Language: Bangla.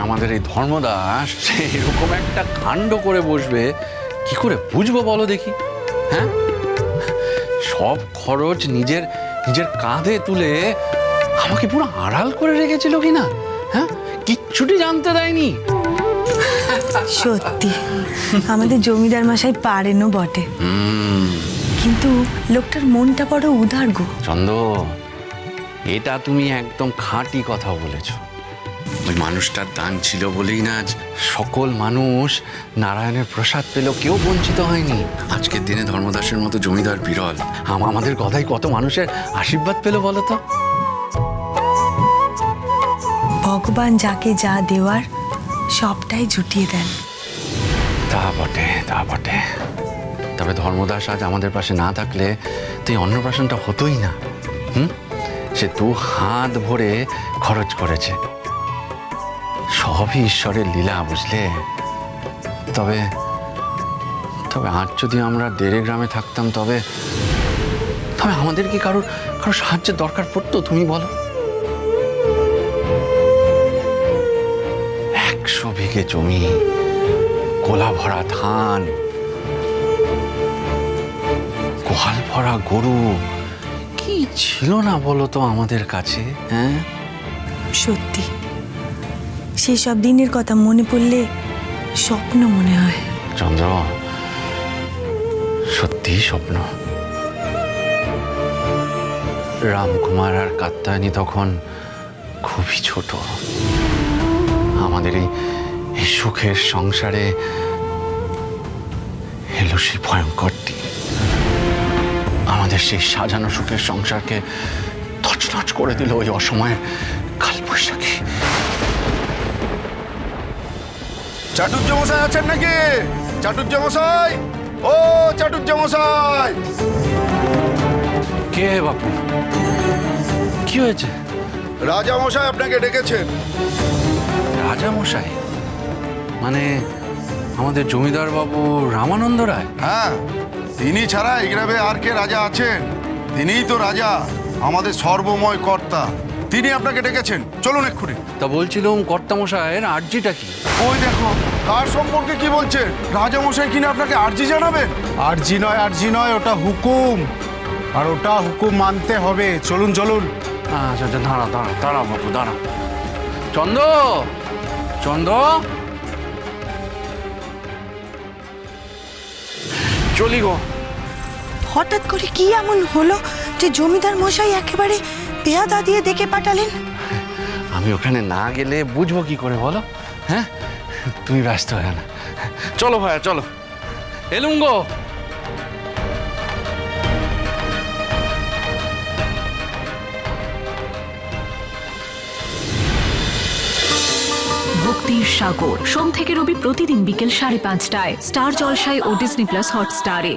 আমাদের এই ধর্মদাস এরকম একটা কাণ্ড করে বসবে, কি করে বুঝবো বলো দেখি? হ্যাঁ, সব খরচ নিজের নিজের কাঁধে তুলে আমাকে পুরো আড়াল করে রেখেছিল কিনা, হ্যাঁ, কিচ্ছুটি জানতে দেয়নি। সত্যি আমাদের জমিদার মশাই পারেনও বটে, কিন্তু লোকটার মনটা বড় উদার গো। চন্দ, এটা তুমি একদম খাঁটি কথা বলেছ। ওই মানুষটার দান ছিল বলেই না আজ সকল মানুষ নারায়ণের প্রসাদ পেল, কেউ বঞ্চিত হয়নি। আজকের দিনে ধর্মদাসের মতো জমিদার বিরল। আমাদের কথায় কত মানুষের আশীর্বাদ পেল বলো তো। ভগবান যাকে যা দেওয়ার সবটাই জুটিয়ে দেন। তা বটে, তা বটে। তবে ধর্মদাস আজ আমাদের পাশে না থাকলে তো এই অন্নপ্রাশনটা হতোই না। সে 2 হাত ভরে খরচ করেছে। সবই ঈশ্বরের লীলা, বুঝলে। তবে তবে আজ যদি আমরা দেড়ে গ্রামে থাকতাম, তবে আমাদের কি কারোর সাহায্যের দরকার পড়তো তুমি বলো? 100 বিঘে জমি, কোলা ভরা ধান, গোহাল ভরা গরু, কি ছিল না বলো তো আমাদের কাছে? হ্যাঁ, সত্যি সেই সব দিনের কথা মনে পড়লে স্বপ্ন মনে হয়। চন্দ্র, সত্যি স্বপ্ন। রামকুমার আর কাত্যায়নী তখন খুবই ছোট। আমাদের এই সুখের সংসারে এলো সেই ভয়ঙ্কর দিন। আমাদের সেই সাজানো সুখের সংসারকে তছনছ করে দিল ওই অসময়ের কালবৈশাখী। চাটুর্যমশাই আছেন নাকি? চাটুর্যমশাই, ও চাটুর্যমশাই! কে বাপু? কি হয়েছে? রাজামশাই আপনাকে ডেকেছেন। রাজা মশাই মানে আমাদের জমিদার বাবু রামানন্দ রায়? হ্যাঁ, তিনি ছাড়া এই গ্রামে আর কে রাজা আছেন? তিনিই তো রাজা, আমাদের সর্বময় কর্তা। তিনি আপনাকে ডেকেছেন, চলুন এক্ষুনি। তা বলছিলাম কর্তামশাইয়ের আর্জিটা কি? ওই দেখো, কার সম্পর্কে কি বলছেন? রাজামশাই কিনা আপনাকে আর্জি জানাবেন? আর্জি নয়, ওটা হুকুম, আর ওটা হুকুম মানতে হবে। চলুন চলুন। আচ্ছা আচ্ছা, দাঁড়া বাবু, দাঁড়া। চন্দ, চন্দ, চলি গো। হঠাৎ করে কি এমন হলো যে জমিদার মশাই একেবারে পেয়াদা দিয়ে ডেকে পাঠালেন? আমি ওখানে না গেলে বুঝবো কি করে বলো? হ্যাঁ, তুমি ব্যস্ত হয়ে না। চলো ভাইয়া, চলো। এলুম গো। ভক্তির সাগর সোম থেকে রবি প্রতিদিন বিকেল 5:30টায় স্টার জলসায় ও ডিজনি প্লাস হটস্টারে।